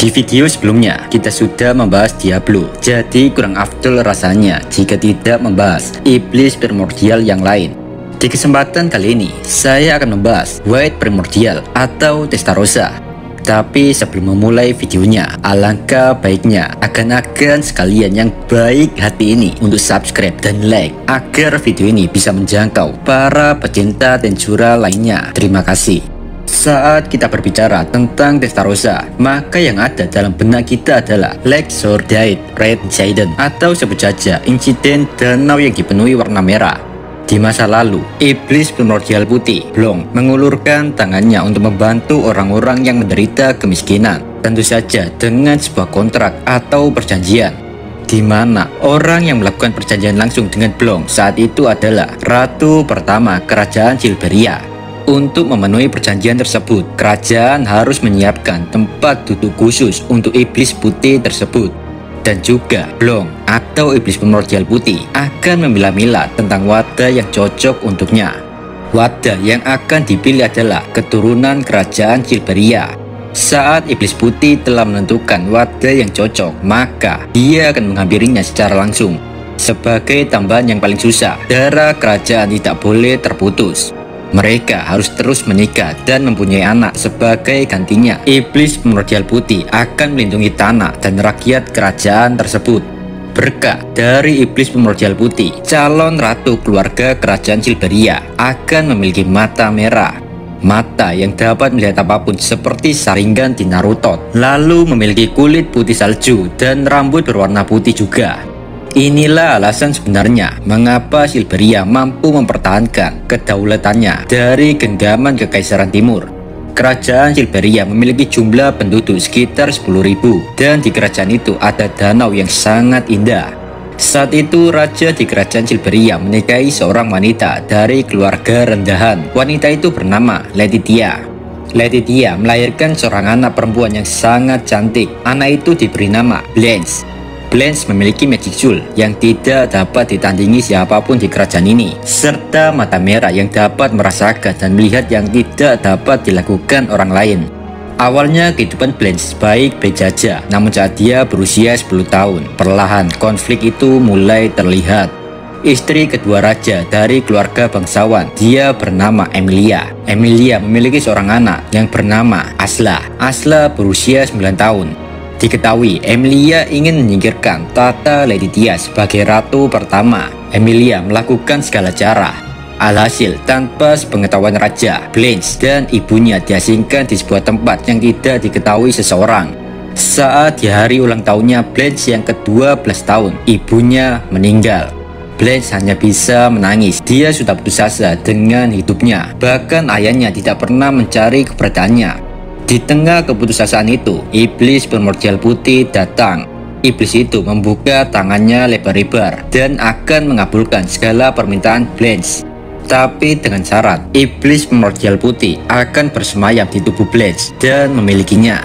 Di video sebelumnya, kita sudah membahas Diablo, jadi kurang afdol rasanya jika tidak membahas iblis primordial yang lain. Di kesempatan kali ini, saya akan membahas White Primordial atau Testarossa. Tapi sebelum memulai videonya, alangkah baiknya akan sekalian yang baik hati ini untuk subscribe dan like, agar video ini bisa menjangkau para pecinta Tensura lainnya. Terima kasih. Saat kita berbicara tentang Testarossa, maka yang ada dalam benak kita adalah Laxordaite Red Giant, atau sebut saja insiden danau yang dipenuhi warna merah. Di masa lalu, iblis primordial putih Blong mengulurkan tangannya untuk membantu orang-orang yang menderita kemiskinan, tentu saja dengan sebuah kontrak atau perjanjian, di mana orang yang melakukan perjanjian langsung dengan Blong saat itu adalah Ratu pertama Kerajaan Silveria. Untuk memenuhi perjanjian tersebut, kerajaan harus menyiapkan tempat duduk khusus untuk iblis putih tersebut. Dan juga Blong atau iblis primordial putih akan memilah-milah tentang wadah yang cocok untuknya. Wadah yang akan dipilih adalah keturunan Kerajaan Silveria. Saat iblis putih telah menentukan wadah yang cocok, maka dia akan menghampirinya secara langsung. Sebagai tambahan yang paling susah, darah kerajaan tidak boleh terputus. Mereka harus terus menikah dan mempunyai anak. Sebagai gantinya, iblis primordial putih akan melindungi tanah dan rakyat kerajaan tersebut. Berkat dari iblis primordial putih, calon ratu keluarga Kerajaan Silveria akan memiliki mata merah, mata yang dapat melihat apapun seperti Sharingan di Naruto, lalu memiliki kulit putih salju dan rambut berwarna putih juga. Inilah alasan sebenarnya mengapa Silveria mampu mempertahankan kedaulatannya dari genggaman Kekaisaran Timur. Kerajaan Silveria memiliki jumlah penduduk sekitar 10.000, dan di kerajaan itu ada danau yang sangat indah. Saat itu raja di Kerajaan Silveria menikahi seorang wanita dari keluarga rendahan. Wanita itu bernama Letitia. Letitia melahirkan seorang anak perempuan yang sangat cantik. Anak itu diberi nama Blanche. Blanche memiliki magic jewel yang tidak dapat ditandingi siapapun di kerajaan ini, serta mata merah yang dapat merasakan dan melihat yang tidak dapat dilakukan orang lain. Awalnya kehidupan Blanche baik-baik saja, namun saat dia berusia 10 tahun, perlahan konflik itu mulai terlihat. Istri kedua raja dari keluarga bangsawan, dia bernama Emilia. Emilia memiliki seorang anak yang bernama Asla. Asla berusia 9 tahun. Diketahui Emilia ingin menyingkirkan tata Letitia sebagai ratu pertama. Emilia melakukan segala cara. Alhasil, tanpa sepengetahuan raja, Blanche dan ibunya diasingkan di sebuah tempat yang tidak diketahui seseorang. Saat di hari ulang tahunnya Blanche yang ke-12 tahun, ibunya meninggal. Blanche hanya bisa menangis. Dia sudah putus asa dengan hidupnya. Bahkan ayahnya tidak pernah mencari keberadaannya. Di tengah keputusasaan itu, iblis primordial putih datang. Iblis itu membuka tangannya lebar-lebar dan akan mengabulkan segala permintaan Blanche. Tapi dengan syarat, iblis primordial putih akan bersemayam di tubuh Blanche dan memilikinya.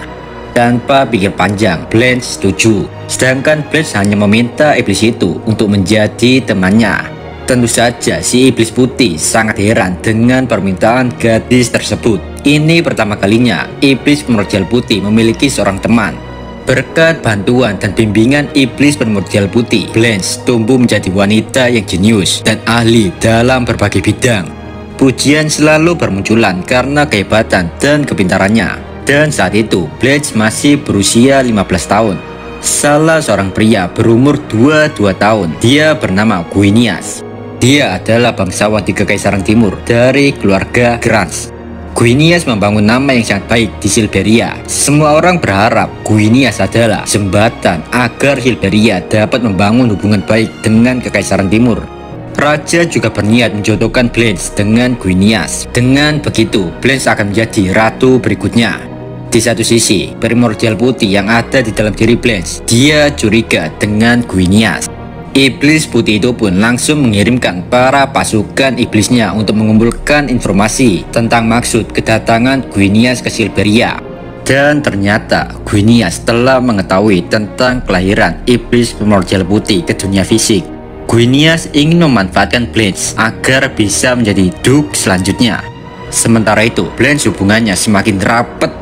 Tanpa pikir panjang, Blanche setuju. Sedangkan Blanche hanya meminta iblis itu untuk menjadi temannya. Tentu saja si iblis putih sangat heran dengan permintaan gadis tersebut. Ini pertama kalinya iblis primordial putih memiliki seorang teman. Berkat bantuan dan bimbingan iblis primordial putih, Blanche tumbuh menjadi wanita yang jenius dan ahli dalam berbagai bidang. Pujian selalu bermunculan karena kehebatan dan kepintarannya. Dan saat itu Blanche masih berusia 15 tahun. Salah seorang pria berumur 22 tahun. Dia bernama Guinias. Dia adalah bangsawan di Kekaisaran Timur dari keluarga Grans. Guinias membangun nama yang sangat baik di Silveria. Semua orang berharap Guinias adalah jembatan agar Silveria dapat membangun hubungan baik dengan Kekaisaran Timur. Raja juga berniat menjodohkan Blanche dengan Guinias. Dengan begitu, Blanche akan menjadi ratu berikutnya. Di satu sisi, primordial putih yang ada di dalam diri Blanche, dia curiga dengan Guinias. Iblis putih itu pun langsung mengirimkan para pasukan iblisnya untuk mengumpulkan informasi tentang maksud kedatangan Guinias ke Silveria. Dan ternyata Guinias telah mengetahui tentang kelahiran iblis primordial putih ke dunia fisik. Guinias ingin memanfaatkan Blanche agar bisa menjadi Duke selanjutnya. Sementara itu, Blanche hubungannya semakin rapat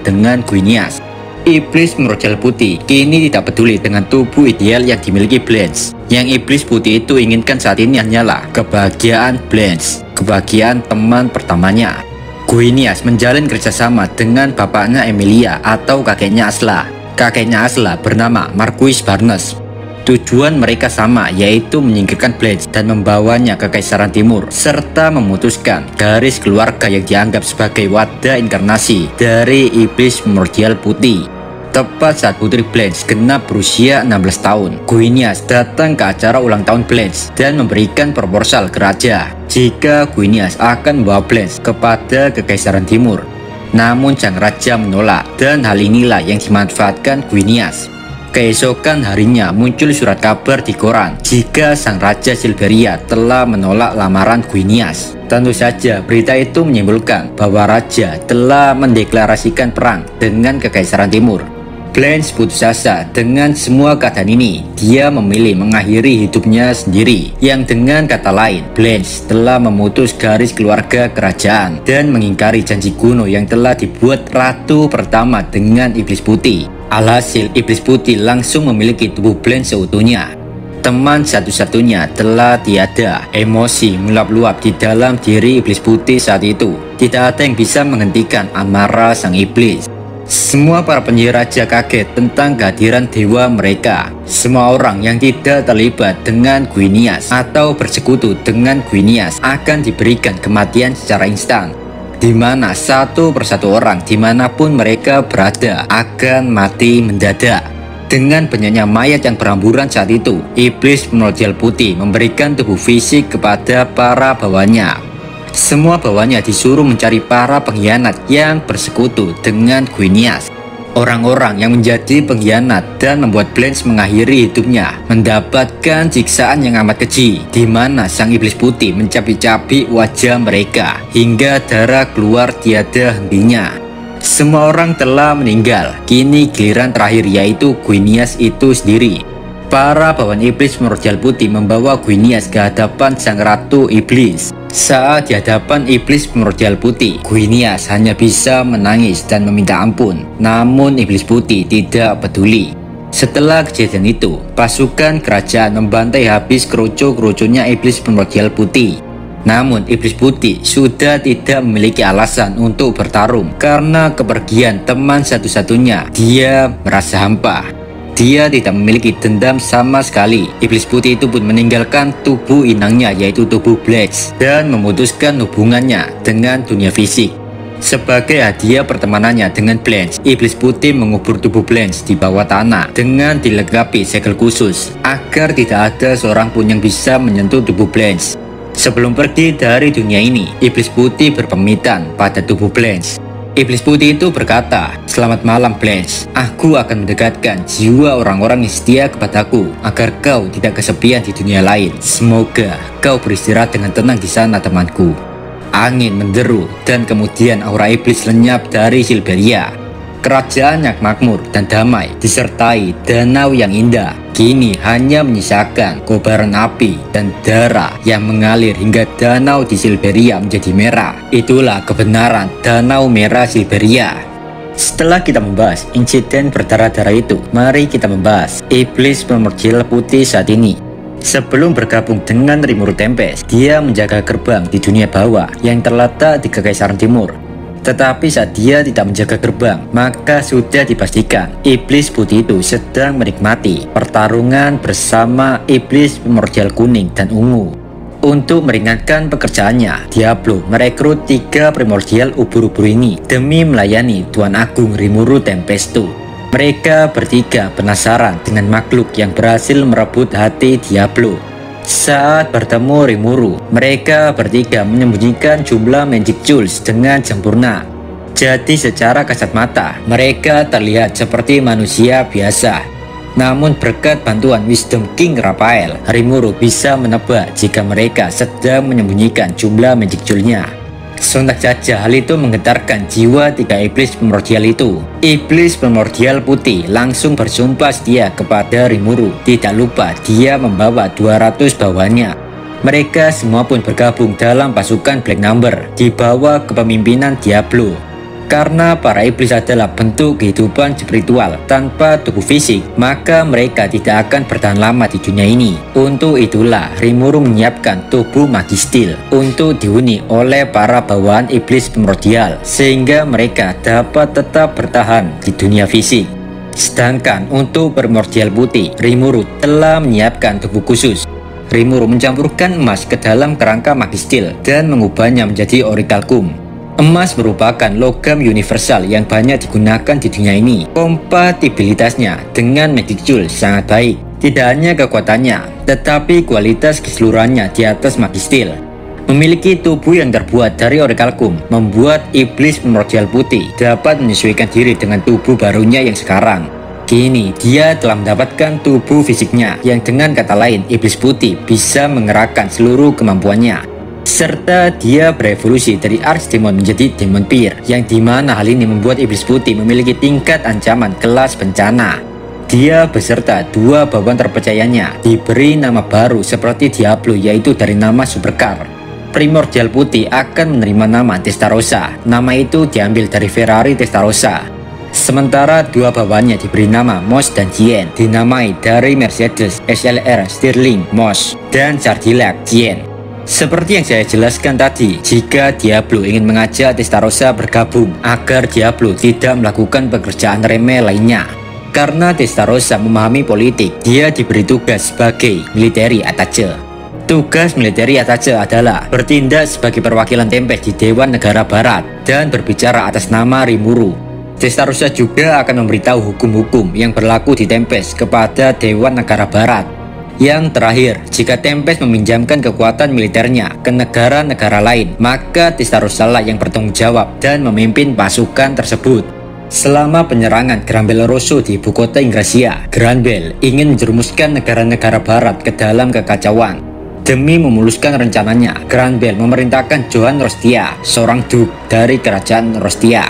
dengan Guinias. Iblis Primordial Putih kini tidak peduli dengan tubuh ideal yang dimiliki Blanche. Yang Iblis Putih itu inginkan saat ini hanyalah kebahagiaan Blanche, kebahagiaan teman pertamanya. Guinias menjalin kerjasama dengan bapaknya Emilia atau kakeknya Asla. Kakeknya Asla bernama Marquis Barnes. Tujuan mereka sama, yaitu menyingkirkan Blanche dan membawanya ke Kaisaran Timur, serta memutuskan garis keluarga yang dianggap sebagai wadah inkarnasi dari Iblis Primordial Putih. Tepat saat putri Blanche genap berusia 16 tahun, Guinias datang ke acara ulang tahun Blanche dan memberikan proposal ke raja jika Guinias akan membawa Blanche kepada Kekaisaran Timur. Namun sang raja menolak, dan hal inilah yang dimanfaatkan Guinias. Keesokan harinya muncul surat kabar di koran jika sang raja Silveria telah menolak lamaran Guinias. Tentu saja berita itu menyimpulkan bahwa raja telah mendeklarasikan perang dengan Kekaisaran Timur. Blanche putus asa dengan semua keadaan ini. Dia memilih mengakhiri hidupnya sendiri. Yang dengan kata lain, Blanche telah memutus garis keluarga kerajaan dan mengingkari janji kuno yang telah dibuat ratu pertama dengan Iblis Putih. Alhasil, Iblis Putih langsung memiliki tubuh Blanche seutuhnya. Teman satu-satunya telah tiada. Emosi meluap-luap di dalam diri Iblis Putih saat itu. Tidak ada yang bisa menghentikan amarah sang iblis. Semua para penyihir raja kaget tentang kehadiran dewa mereka. Semua orang yang tidak terlibat dengan Guinias atau bersekutu dengan Guinias akan diberikan kematian secara instan, di mana satu persatu orang dimanapun mereka berada akan mati mendadak. Dengan banyaknya mayat yang berhamburan saat itu, Iblis Primordial Putih memberikan tubuh fisik kepada para bawahnya. Semua bawahnya disuruh mencari para pengkhianat yang bersekutu dengan Guinias. Orang-orang yang menjadi pengkhianat dan membuat Blanche mengakhiri hidupnya mendapatkan siksaan yang amat keji, di mana sang Iblis Putih mencapi-capi wajah mereka hingga darah keluar tiada hentinya. Semua orang telah meninggal. Kini giliran terakhir, yaitu Guinias itu sendiri. Para bawahan Iblis Primordial Putih membawa Guinias ke hadapan sang Ratu Iblis. Saat di hadapan Iblis Primordial Putih, Guinias hanya bisa menangis dan meminta ampun. Namun Iblis Putih tidak peduli. Setelah kejadian itu, pasukan kerajaan membantai habis kerucu-kerucunya Iblis Primordial Putih. Namun Iblis Putih sudah tidak memiliki alasan untuk bertarung karena kepergian teman satu-satunya. Dia merasa hampa. Dia tidak memiliki dendam sama sekali. Iblis Putih itu pun meninggalkan tubuh inangnya, yaitu tubuh Blanche, dan memutuskan hubungannya dengan dunia fisik. Sebagai hadiah pertemanannya dengan Blanche, Iblis Putih mengubur tubuh Blanche di bawah tanah dengan dilengkapi segel khusus agar tidak ada seorang pun yang bisa menyentuh tubuh Blanche. Sebelum pergi dari dunia ini, Iblis Putih berpamitan pada tubuh Blanche. Iblis Putih itu berkata, "Selamat malam Blanche, aku akan mendekatkan jiwa orang-orang yang setia kepadaku agar kau tidak kesepian di dunia lain. Semoga kau beristirahat dengan tenang di sana temanku." Angin menderu dan kemudian aura iblis lenyap dari Silveria. Kerajaan yang makmur dan damai disertai danau yang indah kini hanya menyisakan kobaran api dan darah yang mengalir hingga danau di Silveria menjadi merah. Itulah kebenaran Danau Merah Silveria. Setelah kita membahas insiden berdarah-darah itu, mari kita membahas Iblis Primordial Putih saat ini. Sebelum bergabung dengan Rimuru Tempest, dia menjaga gerbang di dunia bawah yang terletak di Kekaisaran Timur. Tetapi saat dia tidak menjaga gerbang, maka sudah dipastikan Iblis Putih itu sedang menikmati pertarungan bersama Iblis Primordial Kuning dan Ungu. Untuk meringankan pekerjaannya, Diablo merekrut 3 primordial ubur-ubur ini demi melayani Tuan Agung Rimuru Tempestu. Mereka bertiga penasaran dengan makhluk yang berhasil merebut hati Diablo. Saat bertemu Rimuru, mereka bertiga menyembunyikan jumlah magic jewels dengan sempurna. Jadi secara kasat mata, mereka terlihat seperti manusia biasa. Namun berkat bantuan Wisdom King Raphael, Rimuru bisa menebak jika mereka sedang menyembunyikan jumlah magic jewelnya. Sontak saja hal itu menggetarkan jiwa 3 iblis primordial itu. Iblis primordial putih langsung bersumpah setia kepada Rimuru. Tidak lupa dia membawa 200 bawahannya. Mereka semua pun bergabung dalam pasukan Black Number di bawah kepemimpinan Diablo. Karena para iblis adalah bentuk kehidupan spiritual tanpa tubuh fisik, maka mereka tidak akan bertahan lama di dunia ini. Untuk itulah Rimuru menyiapkan tubuh magistil untuk dihuni oleh para bawaan iblis primordial, sehingga mereka dapat tetap bertahan di dunia fisik. Sedangkan untuk primordial putih, Rimuru telah menyiapkan tubuh khusus. Rimuru mencampurkan emas ke dalam kerangka magistil dan mengubahnya menjadi orichalcum. Emas merupakan logam universal yang banyak digunakan di dunia ini. Kompatibilitasnya dengan magic jewel sangat baik. Tidak hanya kekuatannya, tetapi kualitas keseluruhannya di atas magistil. Memiliki tubuh yang terbuat dari orichalcum membuat iblis primordial putih dapat menyesuaikan diri dengan tubuh barunya yang sekarang. Kini dia telah mendapatkan tubuh fisiknya yang dengan kata lain iblis putih bisa mengerahkan seluruh kemampuannya. Serta dia berevolusi dari Archdemon menjadi Demon Peer, yang dimana hal ini membuat iblis putih memiliki tingkat ancaman kelas bencana. Dia beserta dua bawaan terpercayanya diberi nama baru seperti Diablo, yaitu dari nama Supercar. Primordial putih akan menerima nama Testarossa. Nama itu diambil dari Ferrari Testarossa. Sementara dua bawaannya diberi nama Moss dan Jean, dinamai dari Mercedes SLR Stirling Moss dan Cadillac Jean. Seperti yang saya jelaskan tadi, jika Diablo ingin mengajak Testarossa bergabung agar Diablo tidak melakukan pekerjaan remeh lainnya. Karena Testarossa memahami politik, dia diberi tugas sebagai military attaché. Tugas military attaché adalah bertindak sebagai perwakilan Tempest di Dewan Negara Barat dan berbicara atas nama Rimuru. Testarossa juga akan memberitahu hukum-hukum yang berlaku di Tempest kepada Dewan Negara Barat. Yang terakhir, jika Tempest meminjamkan kekuatan militernya ke negara-negara lain, maka Testarossa lah yang bertanggung jawab dan memimpin pasukan tersebut. Selama penyerangan Granbell Rosso di ibu kota Ingracia, Granbell ingin menjerumuskan negara-negara barat ke dalam kekacauan. Demi memuluskan rencananya, Granbell memerintahkan Johann Rostia, seorang duke dari kerajaan Rostia.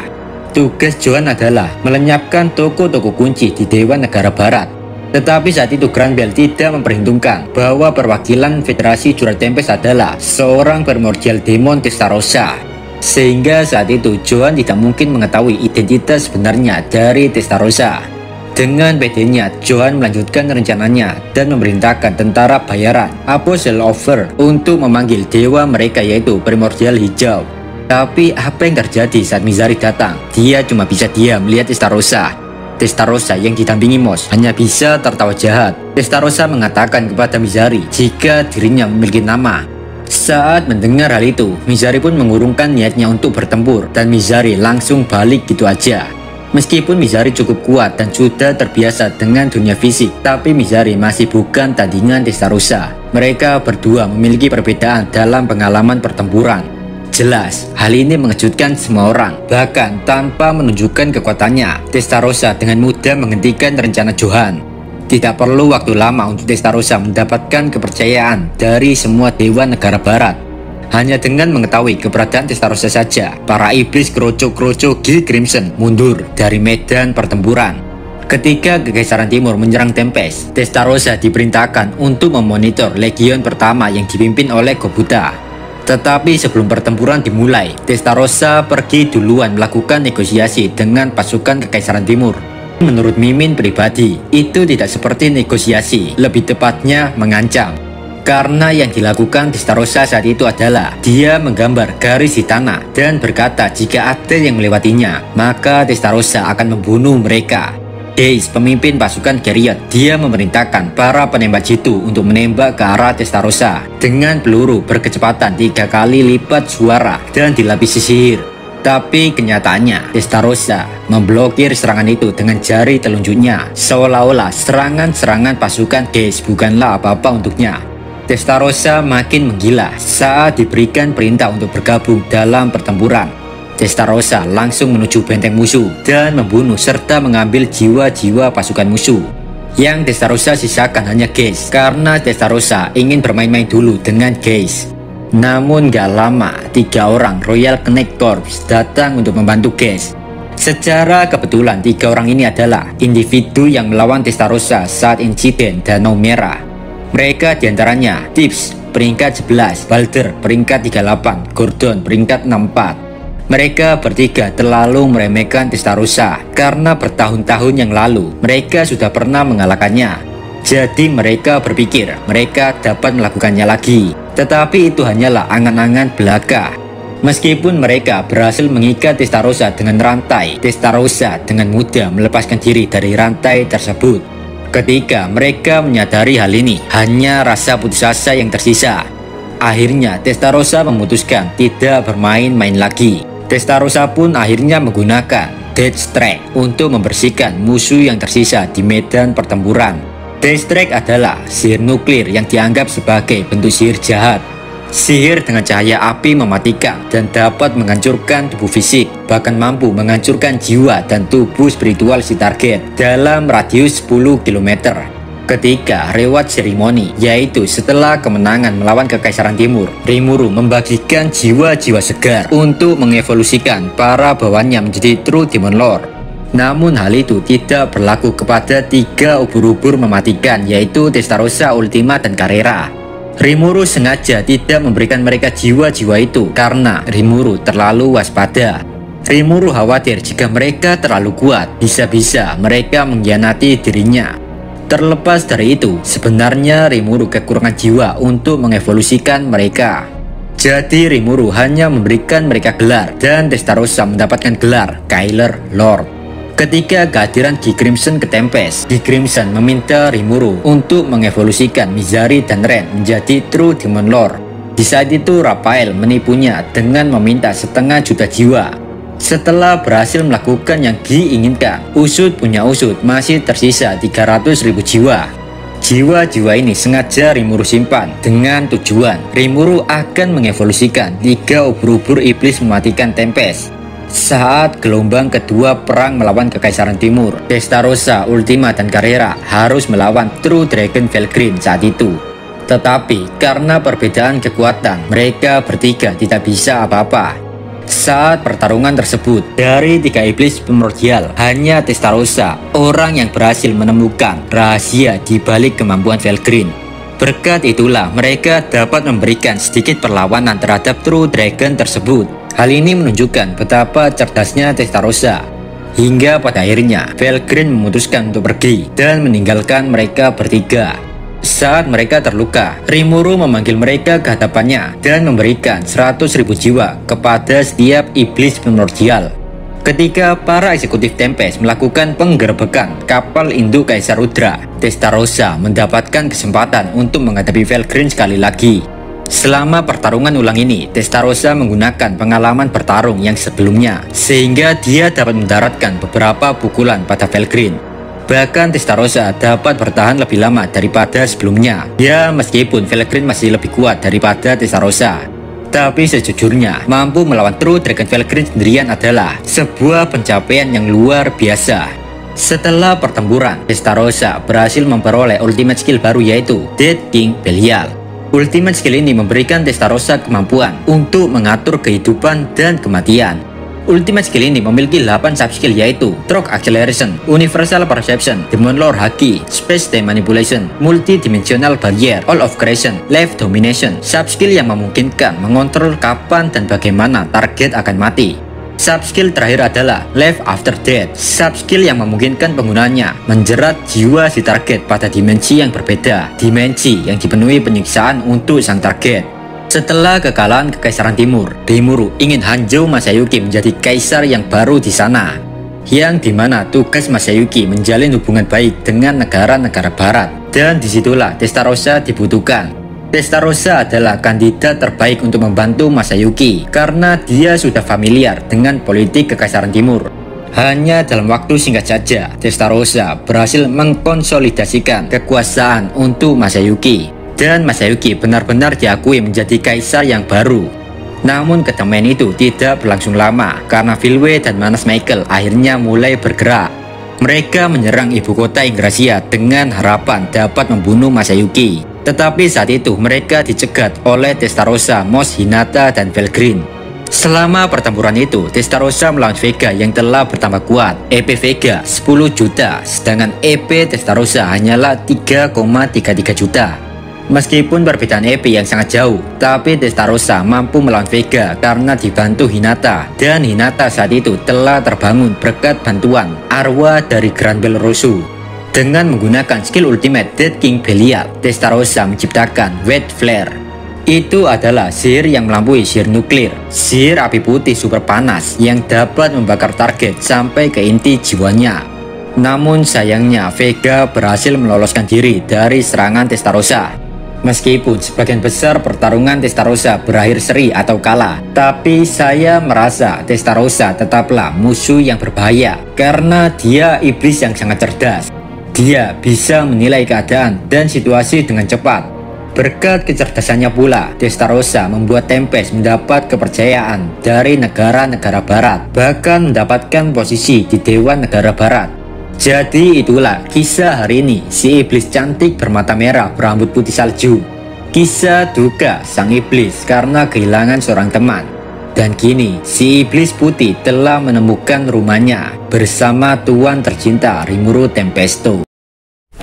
Tugas Johann adalah melenyapkan toko-toko kunci di Dewan Negara Barat. Tetapi saat itu Granbell tidak memperhitungkan bahwa perwakilan Federasi Jurat Tempest adalah seorang primordial demon Testarossa. Sehingga saat itu Johann tidak mungkin mengetahui identitas sebenarnya dari Testarossa. Dengan pedenya, Johann melanjutkan rencananya dan memerintahkan tentara bayaran Apostle of Fire untuk memanggil dewa mereka, yaitu primordial hijau. Tapi apa yang terjadi saat Mizari datang? Dia cuma bisa diam melihat Testarossa. Testarossa yang didampingi Moss hanya bisa tertawa jahat. Testarossa mengatakan kepada Mizari jika dirinya memiliki nama. Saat mendengar hal itu, Mizari pun mengurungkan niatnya untuk bertempur dan Mizari langsung balik gitu aja. Meskipun Mizari cukup kuat dan sudah terbiasa dengan dunia fisik, tapi Mizari masih bukan tandingan Testarossa. Mereka berdua memiliki perbedaan dalam pengalaman pertempuran. Jelas, hal ini mengejutkan semua orang. Bahkan tanpa menunjukkan kekuatannya, Testarossa dengan mudah menghentikan rencana Johann. Tidak perlu waktu lama untuk Testarossa mendapatkan kepercayaan dari semua dewa negara barat. Hanya dengan mengetahui keberadaan Testarossa saja, para iblis kroco-kroco G Crimson mundur dari medan pertempuran. Ketika Kekaisaran Timur menyerang Tempest, Testarossa diperintahkan untuk memonitor legion pertama yang dipimpin oleh Gobuta. Tetapi sebelum pertempuran dimulai, Testarossa pergi duluan melakukan negosiasi dengan pasukan Kekaisaran Timur. Menurut Mimin pribadi, itu tidak seperti negosiasi, lebih tepatnya mengancam. Karena yang dilakukan Testarossa saat itu adalah dia menggambar garis di tanah dan berkata jika ada yang melewatinya, maka Testarossa akan membunuh mereka. Geis, pemimpin pasukan Geriot, dia memerintahkan para penembak jitu untuk menembak ke arah Testarossa dengan peluru berkecepatan 3 kali lipat suara dan dilapisi sihir. Tapi kenyataannya, Testarossa memblokir serangan itu dengan jari telunjuknya, seolah-olah serangan-serangan pasukan Geis bukanlah apa-apa untuknya. Testarossa makin menggila saat diberikan perintah untuk bergabung dalam pertempuran. Testarossa langsung menuju benteng musuh dan membunuh serta mengambil jiwa-jiwa pasukan musuh. Yang Testarossa sisakan hanya Geis, karena Testarossa ingin bermain-main dulu dengan Geis. Namun gak lama, 3 orang Royal Knight Corps datang untuk membantu Geis. Secara kebetulan 3 orang ini adalah individu yang melawan Testarossa saat insiden Danau Merah. Mereka diantaranya Tips peringkat 11, Balder peringkat 38, Gordon peringkat 64. Mereka bertiga terlalu meremehkan Testarossa karena bertahun-tahun yang lalu mereka sudah pernah mengalahkannya. Jadi mereka berpikir mereka dapat melakukannya lagi. Tetapi itu hanyalah angan-angan belaka. Meskipun mereka berhasil mengikat Testarossa dengan rantai, Testarossa dengan mudah melepaskan diri dari rantai tersebut. Ketika mereka menyadari hal ini, hanya rasa putus asa yang tersisa. Akhirnya Testarossa memutuskan tidak bermain-main lagi. Testarossa pun akhirnya menggunakan Death Strike untuk membersihkan musuh yang tersisa di medan pertempuran. Death Strike adalah sihir nuklir yang dianggap sebagai bentuk sihir jahat. Sihir dengan cahaya api mematikan dan dapat menghancurkan tubuh fisik, bahkan mampu menghancurkan jiwa dan tubuh spiritual si target dalam radius 10 km. Ketika reward seremoni, yaitu setelah kemenangan melawan Kekaisaran Timur, Rimuru membagikan jiwa-jiwa segar untuk mengevolusikan para bawahannya menjadi True Demon Lord. Namun hal itu tidak berlaku kepada 3 ubur-ubur mematikan, yaitu Testarossa, Ultima, dan Carrera. Rimuru sengaja tidak memberikan mereka jiwa-jiwa itu karena Rimuru terlalu waspada. Rimuru khawatir jika mereka terlalu kuat, bisa-bisa mereka mengkhianati dirinya. Terlepas dari itu, sebenarnya Rimuru kekurangan jiwa untuk mengevolusikan mereka. Jadi Rimuru hanya memberikan mereka gelar dan Testarossa mendapatkan gelar Kyler Lord. Ketika kehadiran Ki Crimson ke Tempest, Ki Crimson meminta Rimuru untuk mengevolusikan Mizari dan Ren menjadi True Demon Lord. Di saat itu Raphael menipunya dengan meminta 500 juta jiwa. Setelah berhasil melakukan yang diinginkan, usut punya usut masih tersisa 300.000 jiwa. Jiwa-jiwa ini sengaja Rimuru simpan dengan tujuan Rimuru akan mengevolusikan 3 ubur-ubur iblis mematikan Tempest. Saat gelombang kedua perang melawan Kekaisaran Timur, Testarossa, Ultima, dan Carrera harus melawan True Dragon Valkyrie saat itu. Tetapi karena perbedaan kekuatan, mereka bertiga tidak bisa apa-apa. Saat pertarungan tersebut, dari 3 iblis primordial, hanya Testarossa, orang yang berhasil menemukan rahasia di balik kemampuan Valkyrie. Berkat itulah mereka dapat memberikan sedikit perlawanan terhadap True Dragon tersebut. Hal ini menunjukkan betapa cerdasnya Testarossa. Hingga pada akhirnya, Valkyrie memutuskan untuk pergi dan meninggalkan mereka bertiga. Saat mereka terluka, Rimuru memanggil mereka ke hadapannya dan memberikan 100.000 jiwa kepada setiap iblis primordial. Ketika para eksekutif Tempest melakukan penggerbekan kapal induk Kaisar Rudra, Testarossa mendapatkan kesempatan untuk menghadapi Valkyrie sekali lagi. Selama pertarungan ulang ini, Testarossa menggunakan pengalaman bertarung yang sebelumnya, sehingga dia dapat mendaratkan beberapa pukulan pada Valkyrie. Bahkan Testarossa dapat bertahan lebih lama daripada sebelumnya. Ya, meskipun Valkyrie masih lebih kuat daripada Testarossa, tapi sejujurnya mampu melawan True Dragon Valkyrie sendirian adalah sebuah pencapaian yang luar biasa. Setelah pertempuran, Testarossa berhasil memperoleh ultimate skill baru, yaitu Dead King Belial. Ultimate skill ini memberikan Testarossa kemampuan untuk mengatur kehidupan dan kematian. Ultimate skill ini memiliki 8 subskill, yaitu Troc Acceleration, Universal Perception, Demon Lord Haki, Space Time Manipulation, Multidimensional Barrier, All of Creation, Life Domination. Subskill yang memungkinkan mengontrol kapan dan bagaimana target akan mati. Subskill terakhir adalah Life After Death. Subskill yang memungkinkan penggunanya menjerat jiwa si target pada dimensi yang berbeda, dimensi yang dipenuhi penyiksaan untuk sang target. Setelah kekalahan Kekaisaran Timur, Rimuru ingin Hanzou Masayuki menjadi kaisar yang baru di sana, yang dimana tugas Masayuki menjalin hubungan baik dengan negara-negara barat, dan disitulah Testarossa dibutuhkan. Testarossa adalah kandidat terbaik untuk membantu Masayuki karena dia sudah familiar dengan politik Kekaisaran Timur. Hanya dalam waktu singkat saja, Testarossa berhasil mengkonsolidasikan kekuasaan untuk Masayuki. Dan Masayuki benar-benar diakui menjadi kaisar yang baru. Namun kedamaian itu tidak berlangsung lama karena Filwe dan Manas Michael akhirnya mulai bergerak. Mereka menyerang ibu kota Ingrasia dengan harapan dapat membunuh Masayuki. Tetapi saat itu mereka dicegat oleh Testarossa, Mos, Hinata, dan Valkyrie. Selama pertempuran itu, Testarossa melawan Vega yang telah bertambah kuat. EP Vega 10 juta, sedangkan EP Testarossa hanyalah 3,33 juta. Meskipun perbedaan EP yang sangat jauh, tapi Testarossa mampu melawan Vega karena dibantu Hinata. Dan Hinata saat itu telah terbangun berkat bantuan arwah dari Grand Bell Rosso. Dengan menggunakan skill ultimate Dead King Belial, Testarossa menciptakan White Flare. Itu adalah sihir yang melampaui sihir nuklir, sihir api putih super panas yang dapat membakar target sampai ke inti jiwanya. Namun sayangnya Vega berhasil meloloskan diri dari serangan Testarossa. Meskipun sebagian besar pertarungan Testarossa berakhir seri atau kalah, tapi saya merasa Testarossa tetaplah musuh yang berbahaya karena dia iblis yang sangat cerdas. Dia bisa menilai keadaan dan situasi dengan cepat. Berkat kecerdasannya pula, Testarossa membuat Tempest mendapat kepercayaan dari negara-negara barat, bahkan mendapatkan posisi di Dewan Negara Barat. Jadi itulah kisah hari ini, si iblis cantik bermata merah berambut putih salju. Kisah duka sang iblis karena kehilangan seorang teman. Dan kini si iblis putih telah menemukan rumahnya bersama tuan tercinta Rimuru Tempesto.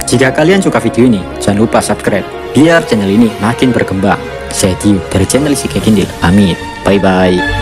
Jika kalian suka video ini, jangan lupa subscribe biar channel ini makin berkembang. Saya Tiu dari channel Isi Kindle. Pamit, bye bye.